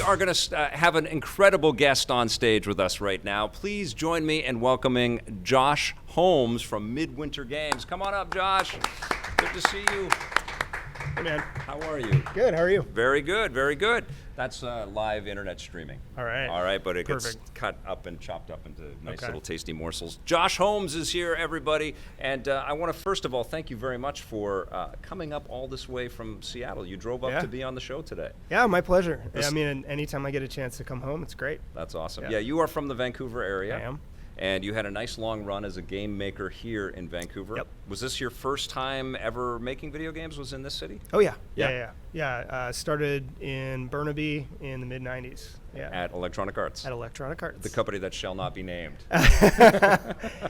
are going to have an incredible guest on stage with us right now. Please join me in welcoming Josh Holmes from Midwinter Games. Come on up, Josh. Good to see you. Hey, man. How are you? Good. How are you? Very good. Very good. That's live internet streaming. All right. All right, but it Perfect. gets cut up and chopped up into nice Okay. little tasty morsels. Josh Holmes is here, everybody. And I want to, first of all, thank you very much for coming up all this way from Seattle. You drove up to be on the show today. Yeah, my pleasure. I mean, anytime I get a chance to come home, it's great. That's awesome. Yeah. Yeah, you are from the Vancouver area. I am. And you had a nice long run as a game maker here in Vancouver. Yep. Was this your first time ever making video games? Was in this city? Oh, yeah. Yeah. Yeah. Started in Burnaby in the mid-'90s. Yeah. At Electronic Arts. At Electronic Arts. The company that shall not be named.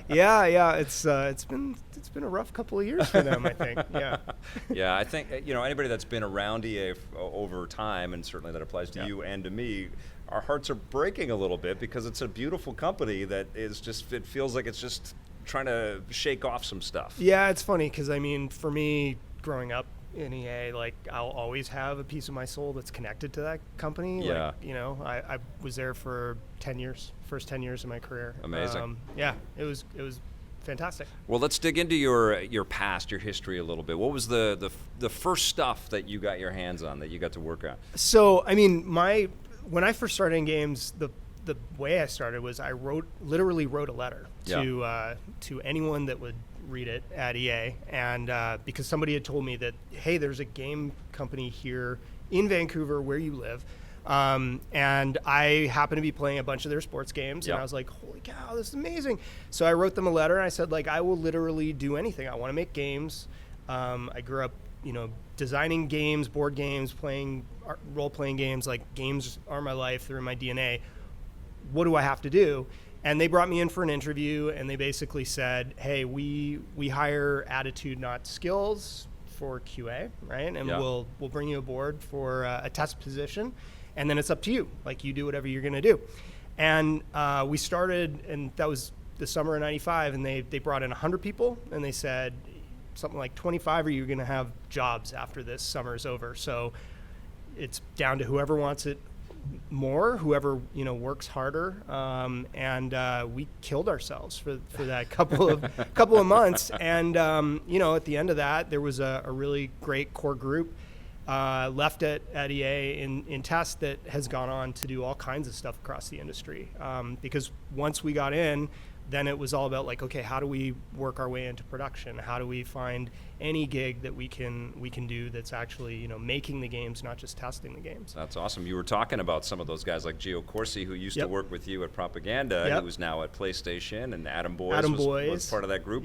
Yeah. It's been a rough couple of years for them, I think. Yeah. Yeah, I think anybody that's been around EA over time, and certainly that applies to Yeah. you and to me, our hearts are breaking a little bit because it's a beautiful company that is just, it feels like it's just trying to shake off some stuff. Yeah, it's funny because, I mean, for me, growing up in EA, like, I'll always have a piece of my soul that's connected to that company. Yeah. Like, I was there for 10 years, first 10 years of my career. Amazing. Yeah, it was fantastic. Well, let's dig into your past, your history a little bit. What was the first stuff that you got your hands on, that you got to work on? So, I mean, when I first started in games, the way I started was I literally wrote a letter to anyone that would read it at EA, and because somebody had told me that, hey, there's a game company here in Vancouver where you live, and I happened to be playing a bunch of their sports games, and I was like, holy cow, this is amazing. So I wrote them a letter, and I said, like, I will literally do anything. I want to make games. I grew up, designing games, board games, playing role-playing games. Like, games are my life. They're in my DNA. What do I have to do? And they brought me in for an interview, and they basically said, hey, we hire attitude, not skills, for QA, right? And we'll bring you aboard for a test position, and then it's up to you. Like, you do whatever you're going to do. And we started, and that was the summer of '95, and they brought in 100 people, and they said, something like 25 of you are going to have jobs after this summer is over. So it's down to whoever wants it more, whoever works harder, and we killed ourselves for that couple of months. And at the end of that, there was a really great core group left at EA in test that has gone on to do all kinds of stuff across the industry. Because once we got in, then it was all about, like, okay, how do we work our way into production? How do we find any gig that we can do that's actually making the games, not just testing the games? That's awesome. You were talking about some of those guys like Gio Corsi, who used to work with you at Propaganda, who's now at PlayStation, and Adam Boyes was part of that group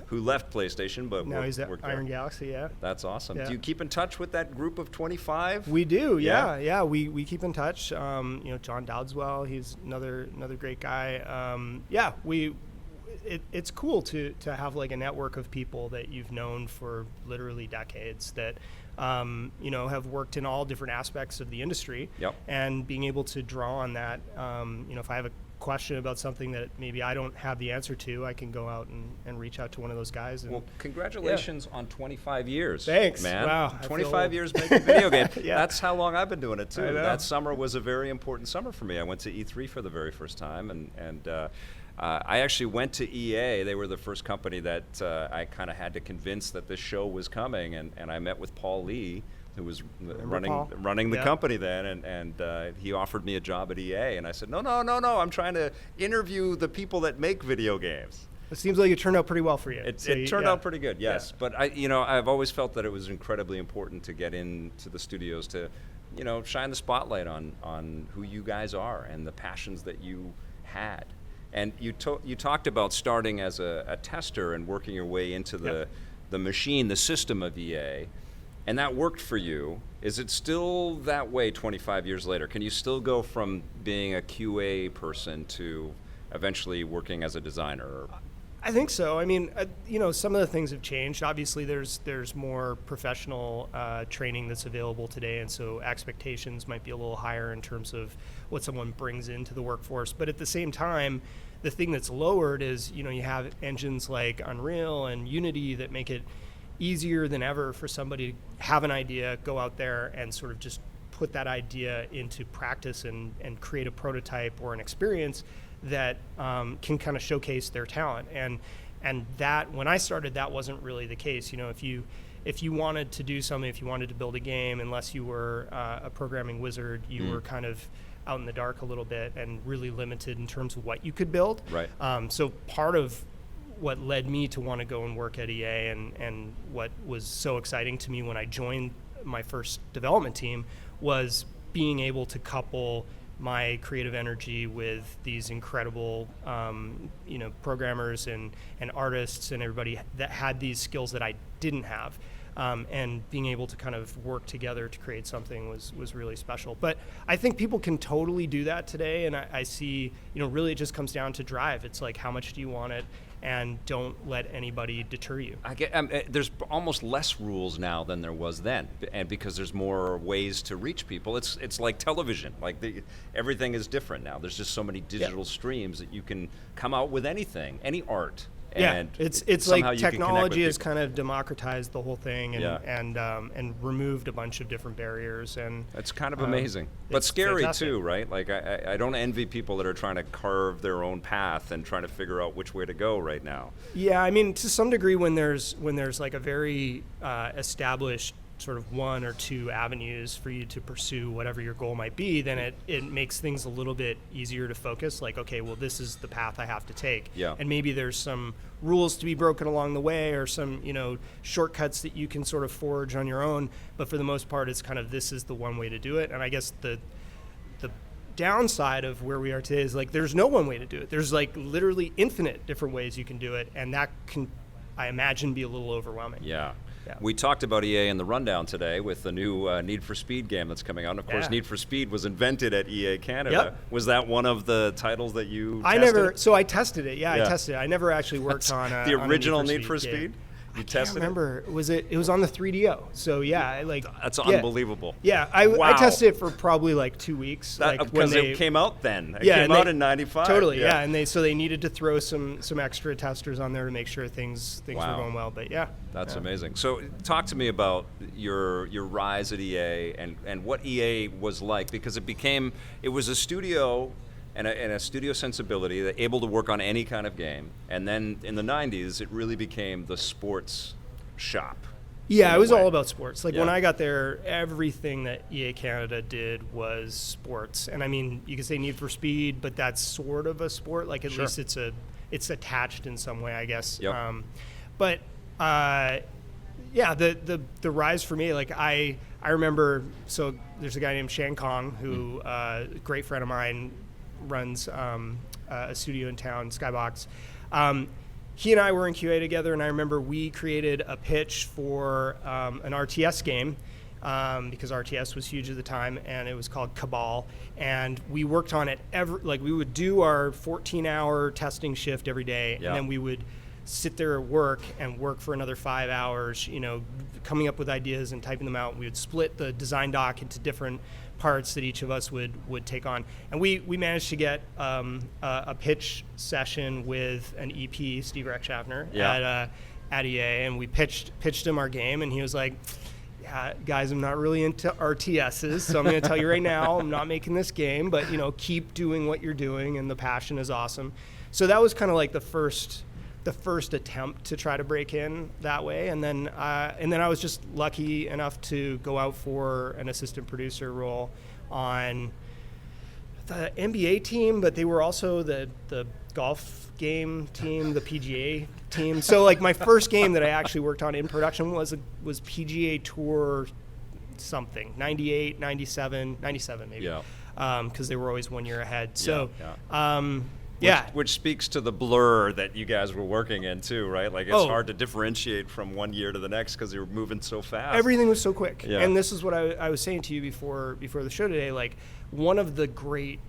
who left PlayStation, but now he's at Iron Galaxy. Yeah, that's awesome. Yeah. Do you keep in touch with that group of 25? We do. Yeah. We keep in touch. John Dowdswell, he's another great guy. It's cool to have, like, a network of people that you've known for literally decades that have worked in all different aspects of the industry, and being able to draw on that. If I have a question about something that maybe I don't have the answer to, I can go out and reach out to one of those guys. And, well, congratulations on 25 years. Thanks, man. Wow, 25 years making video games. Yeah. That's how long I've been doing it too. I know. That summer was a very important summer for me. I went to E3 for the very first time, and I actually went to EA. They were the first company that I kind of had to convince that this show was coming, and I met with Paul Lee, who was running the company then, and he offered me a job at EA, and I said, no, I'm trying to interview the people that make video games. It seems like it turned out pretty well for you. It turned out pretty good, yes. Yeah. But I've always felt that it was incredibly important to get into the studios to, shine the spotlight on who you guys are and the passions that you had. And you talked about starting as a tester and working your way into the machine, the system of EA, and that worked for you. Is it still that way 25 years later? Can you still go from being a QA person to eventually working as a designer? I think so. I mean, some of the things have changed. Obviously, there's more professional training that's available today, and so expectations might be a little higher in terms of what someone brings into the workforce. But at the same time, the thing that's lowered is, you have engines like Unreal and Unity that make it easier than ever for somebody to have an idea, go out there and sort of just put that idea into practice and create a prototype or an experience that can kind of showcase their talent. And that, when I started, that wasn't really the case. You know, if you wanted to do something, if you wanted to build a game, unless you were a programming wizard, you were kind of out in the dark a little bit and really limited in terms of what you could build. Right. So part of what led me to want to go and work at EA and what was so exciting to me when I joined my first development team was being able to couple my creative energy with these incredible, programmers and artists and everybody that had these skills that I didn't have. And being able to kind of work together to create something was really special. But I think people can totally do that today, and I see, really it just comes down to drive. It's like, how much do you want it, and don't let anybody deter you. There's almost less rules now than there was then, and because there's more ways to reach people. It's like television. Everything is different now. There's just so many digital streams that you can come out with anything, any art. Yeah, and it's like technology has kind of democratized the whole thing and removed a bunch of different barriers, and it's kind of amazing, but scary fantastic. Too, right? Like I don't envy people that are trying to carve their own path and trying to figure out which way to go right now. Yeah, I mean, to some degree, when there's like a very established sort of one or two avenues for you to pursue whatever your goal might be, then it makes things a little bit easier to focus. Like, okay, well, this is the path I have to take. Yeah. And maybe there's some rules to be broken along the way, or some, shortcuts that you can sort of forge on your own. But for the most part, it's kind of, this is the one way to do it. And I guess the downside of where we are today is, like, there's no one way to do it. There's like literally infinite different ways you can do it. And that can, I imagine, be a little overwhelming. Yeah. We talked about EA in the rundown today with the new Need for Speed game that's coming out. And of course, Need for Speed was invented at EA Canada. Yep. Was that one of the titles that you So I tested it. Yeah, I tested it. I never actually worked on the original Need for Speed? You tested it? I can't remember. It was on the 3DO. So yeah, that's unbelievable. Yeah, I tested it for probably like 2 weeks. Because it came out then. It came out in '95. Totally. Yeah, and they needed to throw some extra testers on there to make sure things were going well. But yeah, that's amazing. So talk to me about your rise at EA and what EA was like, because it was a studio. And a studio sensibility, that able to work on any kind of game. And then in the 90s, it really became the sports shop. Yeah, it was all about sports. When I got there, everything that EA Canada did was sports. And I mean, you could say Need for Speed, but that's sort of a sport. Like, at least it's attached in some way, I guess. Yep. The rise for me, like I remember, so there's a guy named Shang Kong who, a great friend of mine, runs a studio in town, Skybox. He and I were in QA together, and I remember we created a pitch for an RTS game, because RTS was huge at the time, and it was called Cabal. And we worked on it we would do our 14-hour testing shift every day, and then we would sit there at work for another 5 hours, coming up with ideas and typing them out. We would split the design doc into different parts that each of us would take on. And we managed to get a pitch session with an EP, Steve Reckschaffner, at EA, and we pitched him our game, and he was like, yeah, guys, I'm not really into RTSs, so I'm going to tell you right now, I'm not making this game, but keep doing what you're doing, and the passion is awesome. So that was kind of like the first attempt to try to break in that way, and then I was just lucky enough to go out for an assistant producer role on the NBA team, but they were also the golf game team, the PGA team. So like my first game that I actually worked on in production was PGA Tour something, 98, 97 maybe. Yeah. Because they were always 1 year ahead. So. Yeah. Which speaks to the blur that you guys were working in too, right? Like it's hard to differentiate from 1 year to the next because you're moving so fast. Everything was so quick. Yeah. And this is what I was saying to you before the show today. Like, one of the great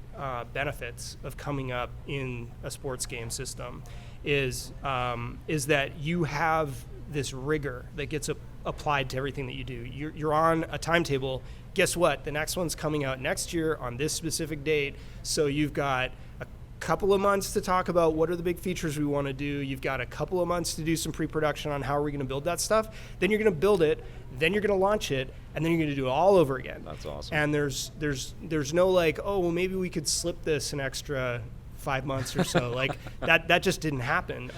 benefits of coming up in a sports game system is that you have this rigor that gets applied to everything that you do. You're on a timetable. Guess what? The next one's coming out next year on this specific date. So you've got a couple of months to talk about what are the big features we want to do. You've got a couple of months to do some pre-production on how are we going to build that stuff. Then you're going to build it. Then you're going to launch it, and then you're going to do it all over again. That's awesome. And there's no like, oh, well, maybe we could slip this an extra 5 months or so. Like that just didn't happen.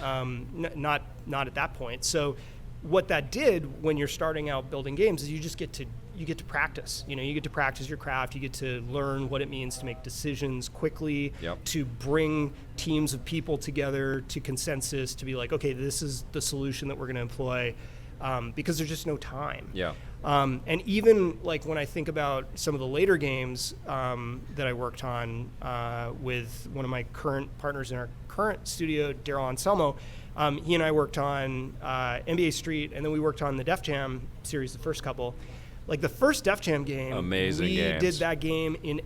Not at that point. So what that did when you're starting out building games is you get to practice. You get to practice your craft. You get to learn what it means to make decisions quickly, to bring teams of people together to consensus, to be like, okay, this is the solution that we're going to employ, because there's just no time. And even like when I think about some of the later games that I worked on with one of my current partners in our current studio, Daryl Anselmo, he and I worked on NBA Street, and then we worked on the Def Jam series, the first couple. Like the first Def Jam game, amazing we games. did that game in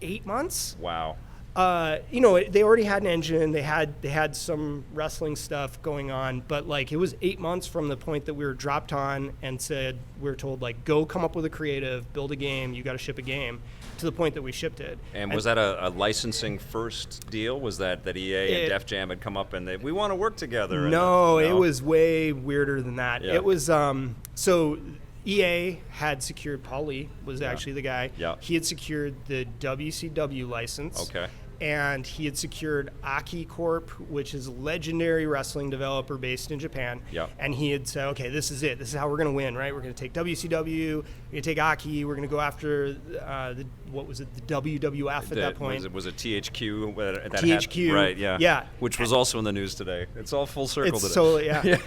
8 months. Wow. They already had an engine. They had some wrestling stuff going on, but like it was 8 months from the point that we were dropped on and said, we were told like, go come up with a creative, build a game, you got to ship a game, to the point that we shipped it. And was that a licensing first deal? Was that EA and Def Jam had come up and we want to work together? No, it was way weirder than that. Yeah. It was, so EA had secured, Paul Lee was actually the guy. Yeah. He had secured the WCW license. Okay. And he had secured Aki Corp, which is a legendary wrestling developer based in Japan. Yep. And he had said, okay, this is it. This is how we're going to win, right? We're going to take WCW, we're going to take Aki, we're going to go after the WWF at that point. Was it THQ? THQ. Right, yeah. Yeah. Which was also in the news today. It's all full circle today. Totally, yeah.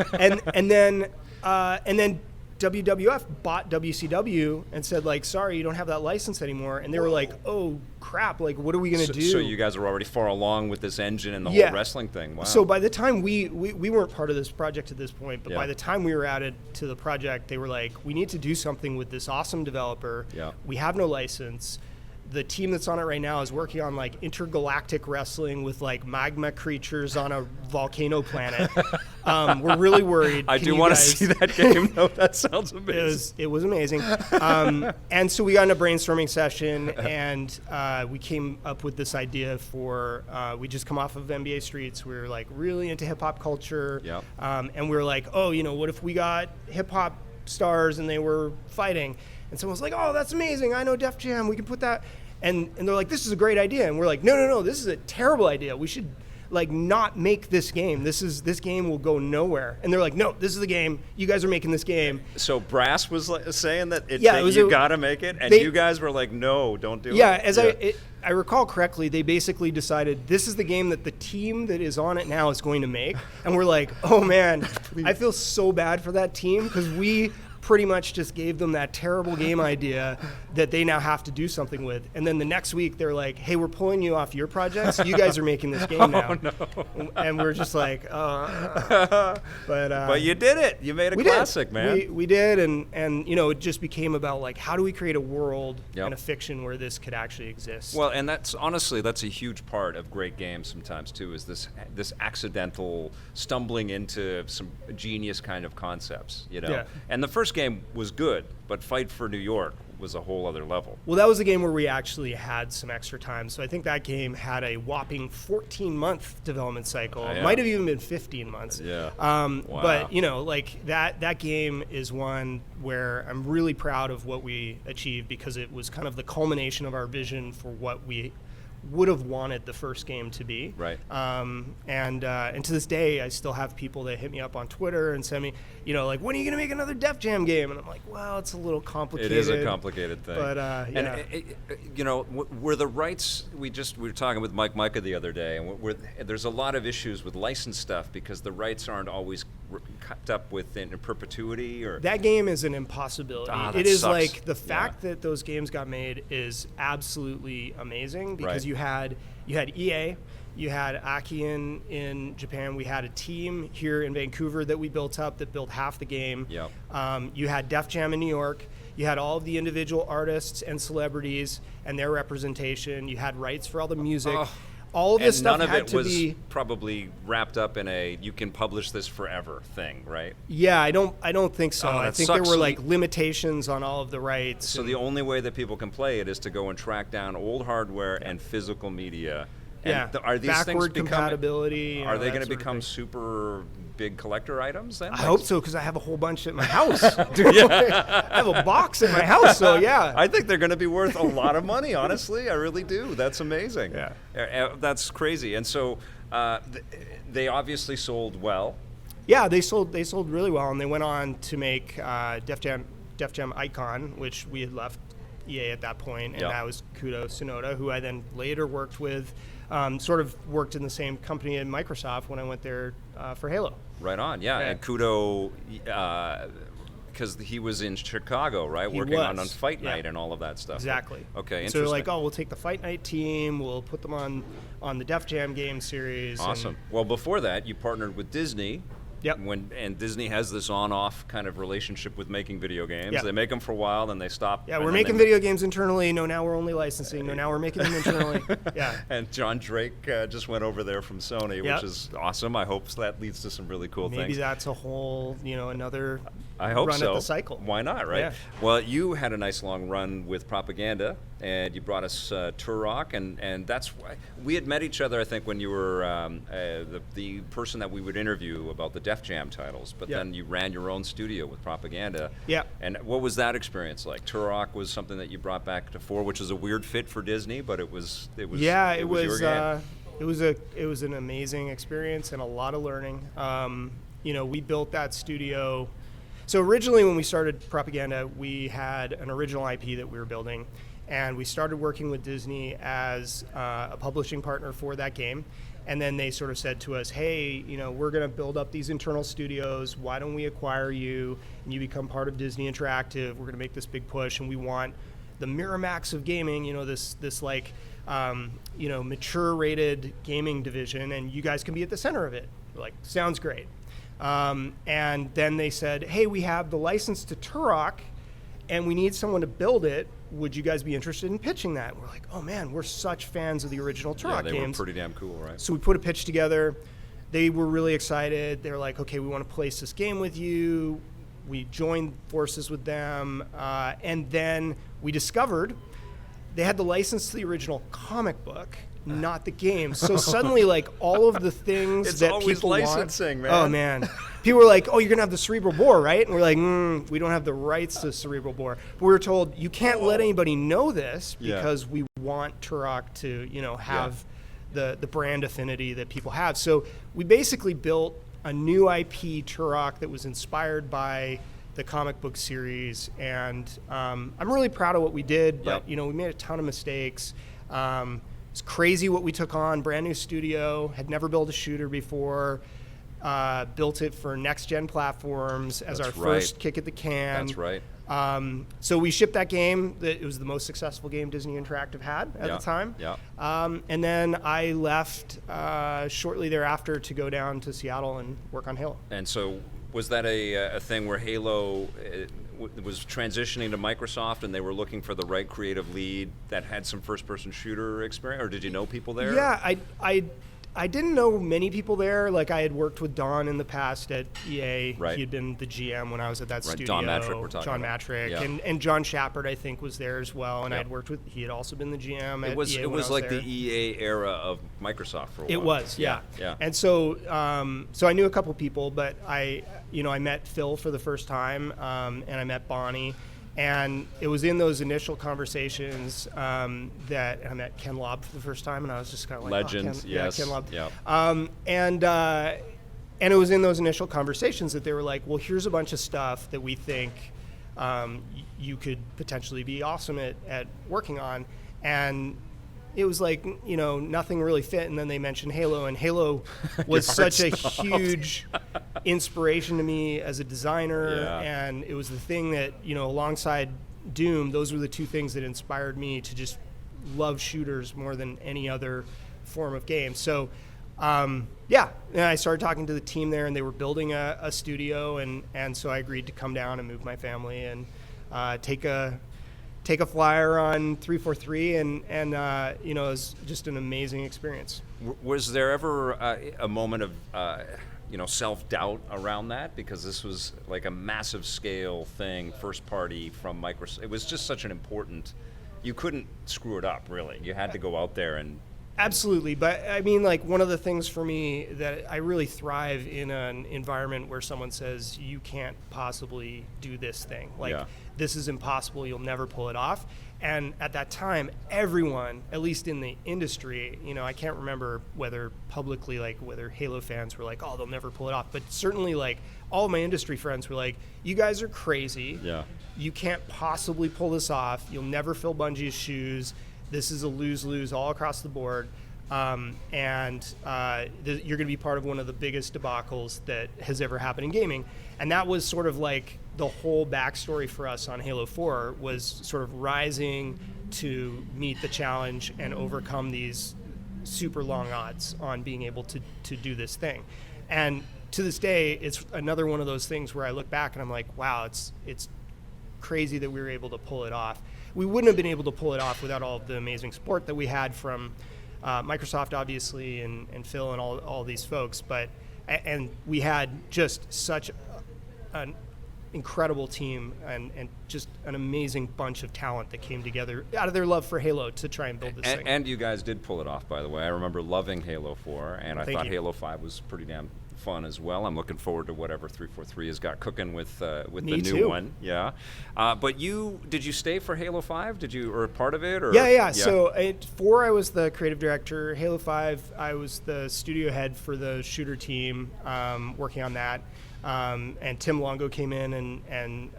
And then WWF bought WCW and said, like, sorry, you don't have that license anymore. And they were like, oh, crap, like, what are we going to do? So you guys were already far along with this engine and the whole wrestling thing. Wow. So by the time we weren't part of this project at this point, but by the time we were added to the project, they were like, we need to do something with this awesome developer. Yeah. We have no license. The team that's on it right now is working on like intergalactic wrestling with like magma creatures on a volcano planet. We're really worried. I do want to see that game though. That sounds amazing. It was amazing. And so we got in a brainstorming session, and we came up with this idea for, we just come off of NBA Streets. We were like really into hip hop culture. Yep. And we were like, oh, what if we got hip hop stars and they were fighting? And someone was like, oh, that's amazing. I know Def Jam. We can put that. And they're like, this is a great idea. And we're like, no, this is a terrible idea. We should like not make this game. This game will go nowhere. And they're like, no, this is the game. You guys are making this game. So Brass was saying that you got to make it, and you guys were like, no, don't do it. Yeah, as I recall correctly, they basically decided this is the game that the team that is on it now is going to make. And we're like, oh man, I feel so bad for that team, because we pretty much just gave them that terrible game idea that they now have to do something with. And then the next week they're like, hey, we're pulling you off your project, so you guys are making this game now. No. And we're just like, but you did it. You made a classic, man. We did, and it just became about like, how do we create a world and a fiction where this could actually exist? Well, and that's a huge part of great games sometimes too, is this accidental stumbling into some genius kind of concepts, Yeah. And the first game was good, but Fight for New York was a whole other level. Well, that was the game where we actually had some extra time. So I think that game had a whopping 14-month development cycle. It might have even been 15 months. Yeah. Wow. But, like that game is one where I'm really proud of what we achieved, because it was kind of the culmination of our vision for what we would have wanted the first game to be. Right. And to this day, I still have people that hit me up on Twitter and send me, like, when are you going to make another Def Jam game? And I'm like, well, it's a little complicated. It is a complicated thing. But, And were the rights, we were talking with Mike Micah the other day, and there's a lot of issues with license stuff because the rights aren't always kept up in perpetuity. Or that game is an impossibility. That it is sucks. like the fact that those games got made is absolutely amazing, because you had EA, you had Aki in Japan, we had a team here in Vancouver that we built up that built half the game. Yep. You had Def Jam in New York. You had all of the individual artists and celebrities and their representation. You had rights for all the music. All of this stuff had to be. None of it was probably wrapped up in a you can publish this forever thing, right? Yeah, I don't think so. I think there were like limitations on all of the rights. So the only way that people can play it is to go and track down old hardware and physical media Yeah. Are these backward things compatibility? Are they going to become super big collector items then? I hope so, because I have a whole bunch at my house. I have a box at my house, so yeah. I think they're going to be worth a lot of money, honestly. I really do. That's amazing. Yeah. That's crazy. And so they obviously sold well. Yeah, they sold really well, and they went on to make Def Jam Icon, which we had left EA at that point, and that was Kudo Tsunoda, who I then later worked with, sort of worked in the same company at Microsoft when I went there for Halo. Right on, yeah. And Kudo, because he was in Chicago, right? Working on Fight Night and all of that stuff. Exactly. Okay, interesting. So they're like, oh, we'll take the Fight Night team, we'll put them on the Def Jam game series. Awesome. Well, before that, you partnered with Disney. Yep. And Disney has this on-off kind of relationship with making video games. Yep. They make them for a while, then they stop. Yeah, we're making video games internally. No, now we're only licensing. No, now we're making them internally. Yeah. And John Drake just went over there from Sony, which is awesome. I hope that leads to some really cool things. Maybe that's a whole, another I hope run so. at the cycle. Why not, right? Yeah. Well, you had a nice long run with Propaganda, and you brought us Turok, and that's why we had met each other, I think, when you were the person that we would interview about the Def Jam titles, but then you ran your own studio with Propaganda. Yeah. And what was that experience like? Turok was something that you brought back to fore, which is a weird fit for Disney, but it was your game. It was an amazing experience and a lot of learning. We built that studio. So originally when we started Propaganda, we had an original IP that we were building, and we started working with Disney as a publishing partner for that game. And then they sort of said to us, hey, we're going to build up these internal studios. Why don't we acquire you and you become part of Disney Interactive? We're going to make this big push, and we want the Miramax of gaming, this like, mature rated gaming division, and you guys can be at the center of it. We're like, sounds great. And then they said, hey, we have the license to Turok, and we need someone to build it. Would you guys be interested in pitching that? And we're like, oh man, we're such fans of the original Turok games. They were pretty damn cool, right? So we put a pitch together. They were really excited. They were like, okay, we want to place this game with you. We joined forces with them. And then we discovered they had the license to the original comic book, not the game. So suddenly, like, all of the things that people licensing, want. Man. Oh, man. People were like, oh, you're going to have the Cerebral Bore, right? And we're like, we don't have the rights to Cerebral Bore. But we were told, you can't let anybody know this because we want Turok to, have the brand affinity that people have. So we basically built a new IP, Turok, that was inspired by the comic book series. And I'm really proud of what we did, but, we made a ton of mistakes. It's crazy what we took on. Brand new studio, had never built a shooter before, built it for next-gen platforms as our first kick at the can. That's right. So we shipped that game. It was the most successful game Disney Interactive had at the time. Yeah. And then I left shortly thereafter to go down to Seattle and work on Halo. And so was that a thing where Halo was transitioning to Microsoft and they were looking for the right creative lead that had some first-person shooter experience, or did you know people there? Yeah, I didn't know many people there. Like, I had worked with Don in the past at EA. Right. He had been the GM when I was at that studio. Don Matrick, we're talking John about. Matrick. Yeah. And John Shepard, I think, was there as well. And I had worked with, he had also been the GM at EA. It was like there. the EA era of Microsoft for a while. It was, yeah. And so so I knew a couple people, but I met Phil for the first time, and I met Bonnie. And it was in those initial conversations that I met Ken Lobb for the first time, and I was just kind of like, Legends, yes. Ken Lobb. Yeah. And it was in those initial conversations that they were like, well, here's a bunch of stuff that we think you could potentially be awesome at working on. And it was like, nothing really fit. And then they mentioned Halo, and Halo was such a huge inspiration to me as a designer. Yeah. And it was the thing that, alongside Doom, those were the two things that inspired me to just love shooters more than any other form of game. So, and I started talking to the team there, and they were building a studio. And so I agreed to come down and move my family and take a flyer on 343, and it was just an amazing experience. Was there ever a moment of self-doubt around that, because this was like a massive scale thing, first party from Microsoft? It was just such an important. You couldn't screw it up, really. You had to go out there and Absolutely. But I mean, like, one of the things for me that I really thrive in an environment where someone says, you can't possibly do this thing. Like, this is impossible. You'll never pull it off. And at that time, everyone, at least in the industry, you know, I can't remember whether publicly, like, whether Halo fans were like, oh, they'll never pull it off. But certainly, like, all of my industry friends were like, you guys are crazy. Yeah. You can't possibly pull this off. You'll never fill Bungie's shoes. This is a lose-lose all across the board. You're going to be part of one of the biggest debacles that has ever happened in gaming. And that was sort of like the whole backstory for us on Halo 4 was sort of rising to meet the challenge and overcome these super long odds on being able to do this thing. And to this day, it's another one of those things where I look back and I'm like, wow, it's crazy that we were able to pull it off. We wouldn't have been able to pull it off without all of the amazing support that we had from Microsoft, obviously, and Phil and all these folks. And we had just such an incredible team and just an amazing bunch of talent that came together out of their love for Halo to try and build this thing. And you guys did pull it off, by the way. I remember loving Halo 4, and I thought you. Halo 5 was pretty damn fun as well. I'm looking forward to whatever 343 has got cooking with the Me new too. one. Yeah. But did you stay for Halo 5? Or part of it? Or? Yeah. So at 4, I was the creative director. Halo 5, I was the studio head for the shooter team, working on that. And Tim Longo came in and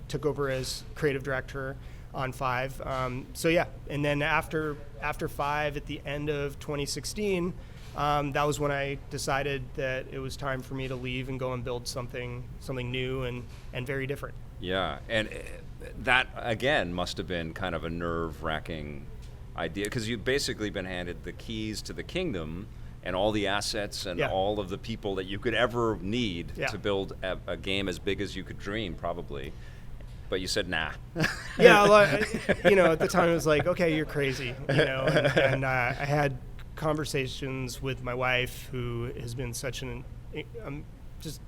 took over as creative director on 5. And then after 5, at the end of 2016, that was when I decided that it was time for me to leave and go and build something new and very different. Yeah, and that, again, must have been kind of a nerve-wracking idea, because you've basically been handed the keys to the kingdom and all the assets and all of the people that you could ever need to build a game as big as you could dream, probably. But you said, nah. Yeah, you know, at the time it was like, okay, you're crazy, you know. And I had conversations with my wife, who has been such just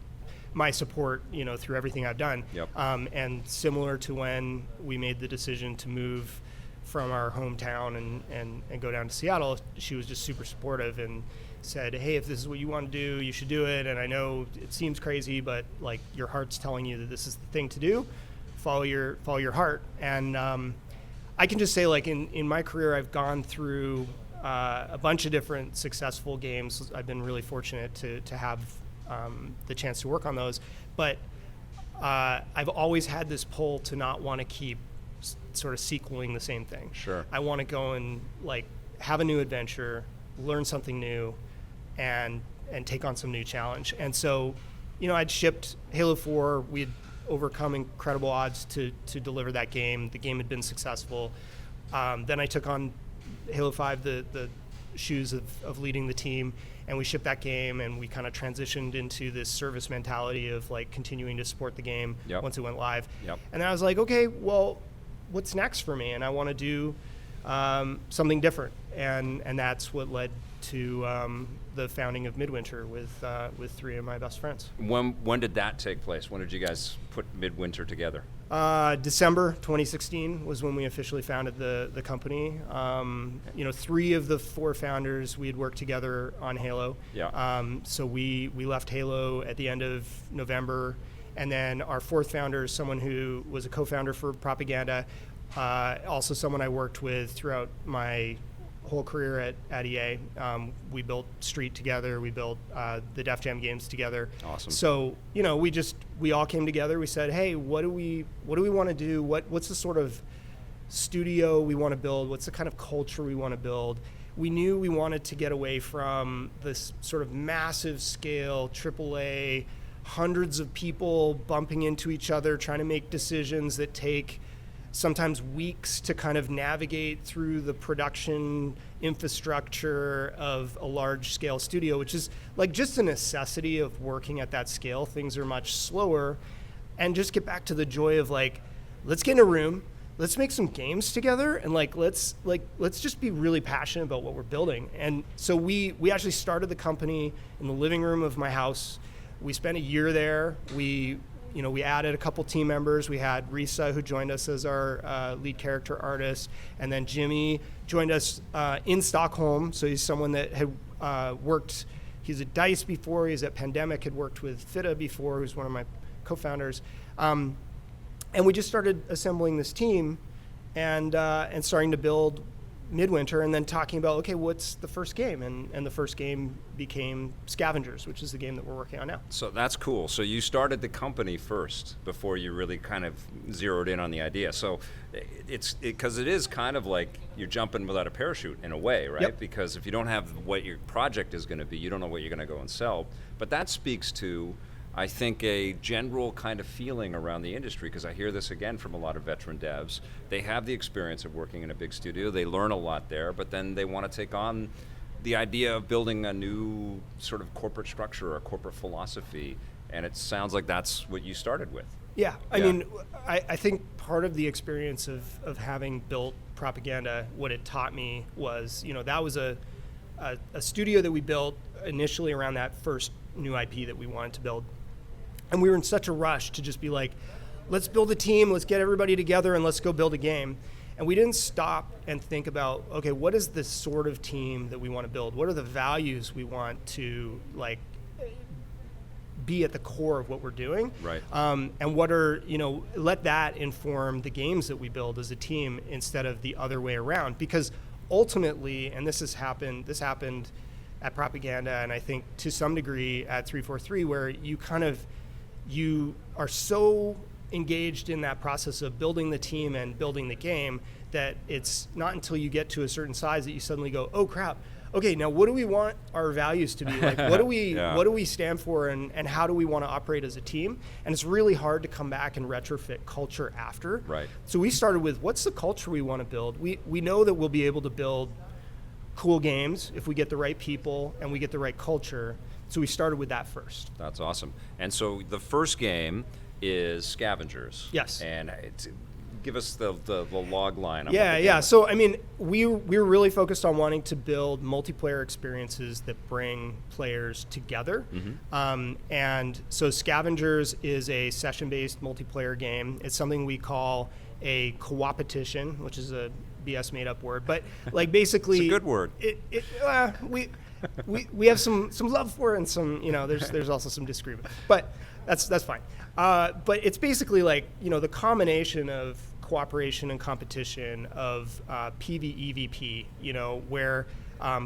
my support, you know, through everything I've done. Yep. And similar to when we made the decision to move from our hometown and go down to Seattle, she was just super supportive and said, hey, if this is what you want to do, you should do it. And I know it seems crazy, but like, your heart's telling you that this is the thing to do. Follow your heart. And I can just say, like, in my career, I've gone through a bunch of different successful games. I've been really fortunate to have the chance to work on those. But I've always had this pull to not want to keep sort of sequeling the same thing. Sure. I want to go and, like, have a new adventure, learn something new, and take on some new challenge. And so, you know, I'd shipped Halo 4. We had overcome incredible odds to deliver that game. The game had been successful. Then I took on Halo 5, the shoes of leading the team, and we shipped that game, and we kind of transitioned into this service mentality of, like, continuing to support the game once it went live. Yep. And then I was like, okay, well, what's next for me? And I want to do something different. And that's what led to the founding of Midwinter with 3 of my best friends. When did that take place? When did you guys put Midwinter together? December 2016 was when we officially founded the company. You know, 3 of the 4 founders, we had worked together on Halo. Yeah. So we left Halo at the end of November. And then our 4th founder is someone who was a co-founder for Propaganda, also someone I worked with throughout my whole career at EA. We built Street together. We built the Def Jam games together. Awesome. So, you know, we all came together. We said, hey, what do we want to do? What's the sort of studio we want to build? What's the kind of culture we want to build? We knew we wanted to get away from this sort of massive scale AAA, hundreds of people bumping into each other, trying to make decisions that take sometimes weeks to kind of navigate through the production infrastructure of a large scale studio, which is like just a necessity of working at that scale. Things are much slower. And just get back to the joy of, like, let's get in a room, let's make some games together, and let's just be really passionate about what we're building. And so we actually started the company in the living room of my house. We spent a year there. We we added a couple team members. We had Risa, who joined us as our lead character artist, and then Jimmy joined us in Stockholm. So he's someone that had worked. He's at DICE before. He's at Pandemic. Had worked with Fita before, who's one of my co-founders. And we just started assembling this team, and starting to build Midwinter, and then talking about, okay, what's the first game? And the first game became Scavengers, which is the game that we're working on now. So that's cool. So you started the company first before you really kind of zeroed in on the idea. So because it is kind of like you're jumping without a parachute in a way, right? Yep. Because if you don't have what your project is going to be, you don't know what you're going to go and sell. But that speaks to, I think, a general kind of feeling around the industry, because I hear this again from a lot of veteran devs. They have the experience of working in a big studio, they learn a lot there, but then they want to take on the idea of building a new sort of corporate structure or corporate philosophy, and it sounds like that's what you started with. Yeah, I mean, I think part of the experience of having built Propaganda, what it taught me was, that was a studio that we built initially around that first new IP that we wanted to build. And we were in such a rush to just be like, let's build a team, let's get everybody together, and let's go build a game. And we didn't stop and think about, okay, what is the sort of team that we want to build? What are the values we want to be at the core of what we're doing? Right. And what are, let that inform the games that we build as a team instead of the other way around. Because ultimately, and this happened at Propaganda, and I think to some degree at 343, where you are so engaged in that process of building the team and building the game that it's not until you get to a certain size that you suddenly go, oh crap, okay, now what do we want our values to be? Like, what do we stand for, and how do we want to operate as a team? And it's really hard to come back and retrofit culture after. Right. So we started with, what's the culture we want to build? We know that we'll be able to build cool games if we get the right people and we get the right culture. So we started with that first. That's awesome. And so the first game is Scavengers. Yes. And give us the log line. Yeah. So, I mean, we were really focused on wanting to build multiplayer experiences that bring players together. Mm-hmm. And so Scavengers is a session-based multiplayer game. It's something we call a co-opetition, which is a BS made-up word. But, basically... It's a good word. We have some love for it, and some, there's also some disagreement. But that's fine. But it's basically the combination of cooperation and competition of PvEVP, where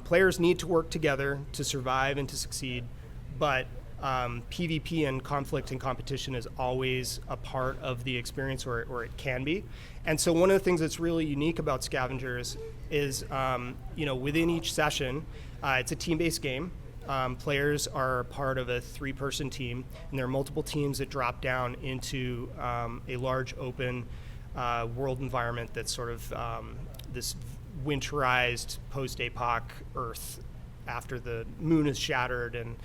players need to work together to survive and to succeed, but PvP and conflict and competition is always a part of the experience, or it can be. And so one of the things that's really unique about Scavengers is, within each session, it's a team-based game. Players are part of a 3-person team, and there are multiple teams that drop down into a large open world environment that's sort of this winterized post-apoc Earth after the moon is shattered and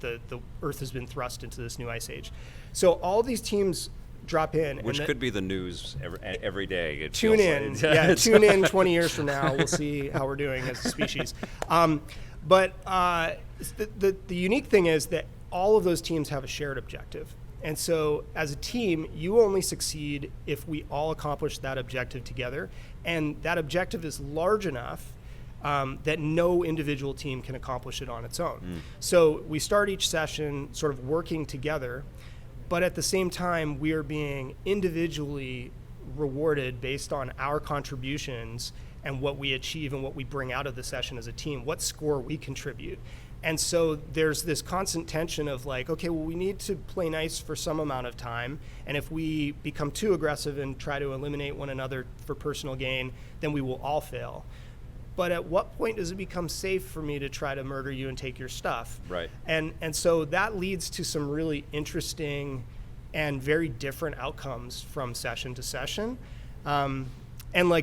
the Earth has been thrust into this new ice age. So all these teams drop in. Which could be the news every day. Tune in. Tune in 20 years from now. We'll see how we're doing as a species. But the unique thing is that all of those teams have a shared objective. And so as a team, you only succeed if we all accomplish that objective together. And that objective is large enough that no individual team can accomplish it on its own. So we start each session sort of working together, but at the same time, we are being individually rewarded based on our contributions and what we achieve and what we bring out of the session as a team, what score we contribute. And so there's this constant tension of okay, well, we need to play nice for some amount of time, and if we become too aggressive and try to eliminate one another for personal gain, then we will all fail. But at what point does it become safe for me to try to murder you and take your stuff? Right. And so that leads to some really interesting and very different outcomes from session to session. And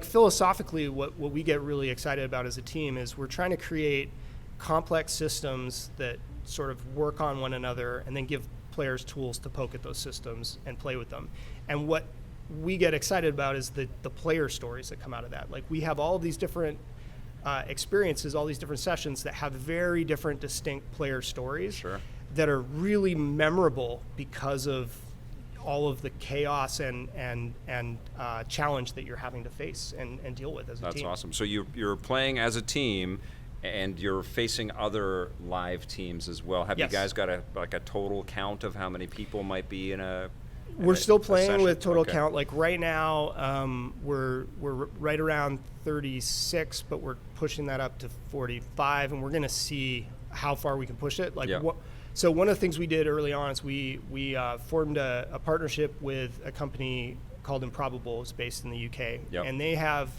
philosophically, what we get really excited about as a team is we're trying to create complex systems that sort of work on one another and then give players tools to poke at those systems and play with them. And what we get excited about is the player stories that come out of that. We have all these different experiences, all these different sessions that have very different distinct player stories. Sure. That are really memorable because of all of the chaos and challenge that you're having to face and deal with as a team. That's awesome. So you're playing as a team, and you're facing other live teams as well. Have Yes. you guys got a total count of how many people might be in a? We're still playing session? with total Okay. count. Like right now, we're right around 36, but we're pushing that up to 45, and we're going to see how far we can push it. Like, Yeah. So one of the things we did early on is we formed a partnership with a company called Improbable. It's based in the UK, Yep. and they have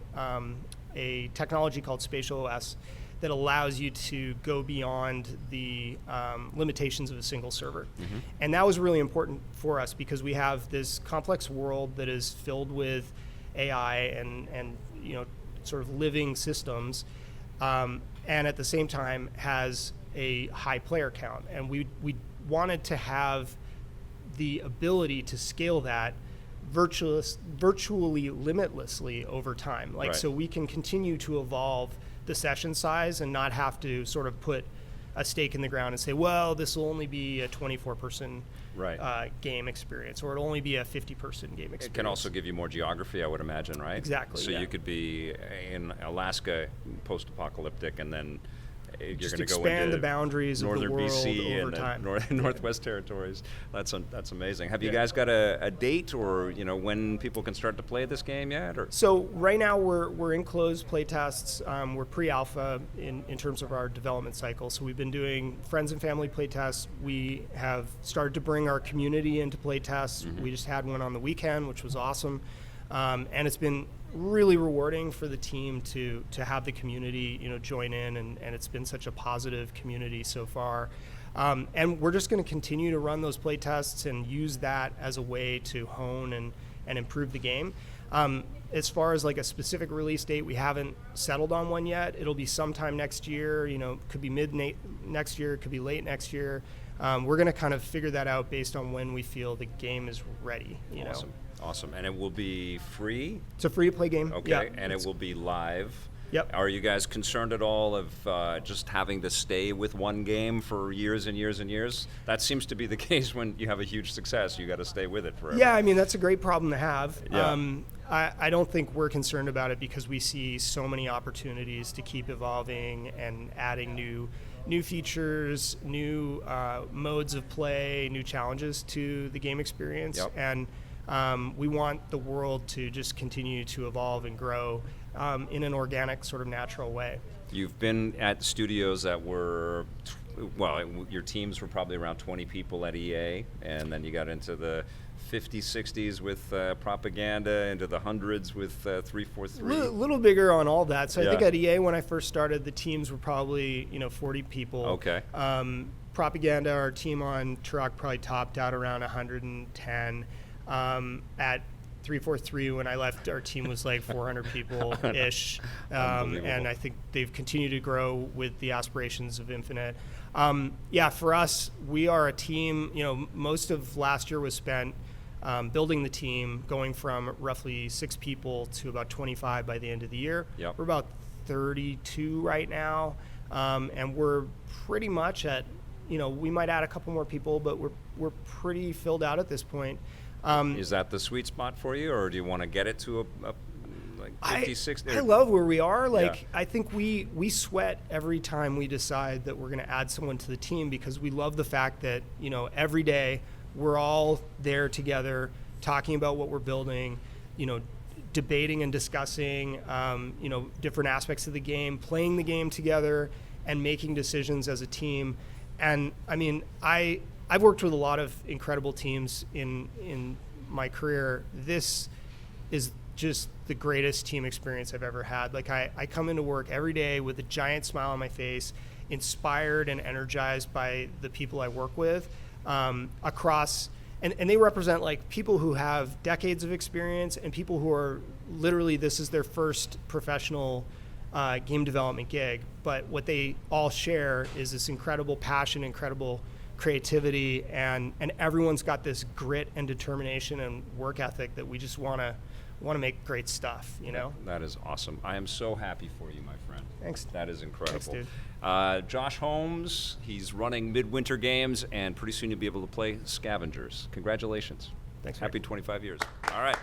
a technology called Spatial OS that allows you to go beyond the limitations of a single server. Mm-hmm. And that was really important for us because we have this complex world that is filled with AI and sort of living systems, and at the same time has a high player count. And we wanted to have the ability to scale that virtually limitlessly over time. Like, Right. so we can continue to evolve the session size and not have to sort of put a stake in the ground and say, well, this will only be a 24-person Right. game experience, or it'll only be a 50-person game experience. It can also give you more geography, I would imagine, right? Exactly, So yeah. you could be in Alaska, post-apocalyptic, and then you're Just going to go expand into the boundaries of the northern world BC over and time. Northwest Territories. That's amazing. Have you Yeah. guys got a date, or when people can start to play this game yet? Or So right now we're in closed play tests. We're pre-alpha in terms of our development cycle. So we've been doing friends and family play tests. We have started to bring our community into play tests. Mm-hmm. We just had one on the weekend, which was awesome. And it's been really rewarding for the team to have the community join in, and it's been such a positive community so far. And we're just going to continue to run those play tests and use that as a way to hone and improve the game. As far as like a specific release date, we haven't settled on one yet. It'll be sometime next year. Could be next year, could be late next year. We're going to kind of figure that out based on when we feel the game is ready. Awesome. And it will be free? It's a free-to-play game. Okay, Yeah, and it will be live. Yep. Are you guys concerned at all of just having to stay with one game for years and years and years? That seems to be the case when you have a huge success. You got to stay with it forever. Yeah, I mean, that's a great problem to have. Yeah. I don't think we're concerned about it because we see so many opportunities to keep evolving and adding new features, new modes of play, new challenges to the game experience. Yep. And we want the world to just continue to evolve and grow in an organic, sort of natural way. You've been at studios that were, your teams were probably around 20 people at EA, and then you got into the 50s, 60s with Propaganda, into the hundreds with 343. A little bigger on all that. So Yeah. I think at EA, when I first started, the teams were probably 40 people. Okay. Propaganda, our team on Turok probably topped out around 110. At 343, when I left, our team was like 400 people-ish. And I think they've continued to grow with the aspirations of Infinite. For us, we are a team, most of last year was spent building the team, going from roughly 6 people to about 25 by the end of the year. Yep. We're about 32 right now, and we're pretty much at, we might add a couple more people, but we're pretty filled out at this point. Is that the sweet spot for you, or do you want to get it to a like 50, 60? I love where we are. Yeah. I think we sweat every time we decide that we're going to add someone to the team because we love the fact that, every day we're all there together talking about what we're building, debating and discussing, different aspects of the game, playing the game together and making decisions as a team. And I mean, I've worked with a lot of incredible teams in my career. This is just the greatest team experience I've ever had. Like I come into work every day with a giant smile on my face, inspired and energized by the people I work with across, and they represent like people who have decades of experience and people who are literally, this is their first professional game development gig. But what they all share is this incredible passion, incredible creativity, and everyone's got this grit and determination and work ethic that we just want to make great stuff, That is awesome. I am so happy for you, my friend. Thanks. That is incredible. Thanks, dude. Josh Holmes, he's running Midwinter Games, and pretty soon you'll be able to play Scavengers. Congratulations. Thanks. Happy 25 years. All right.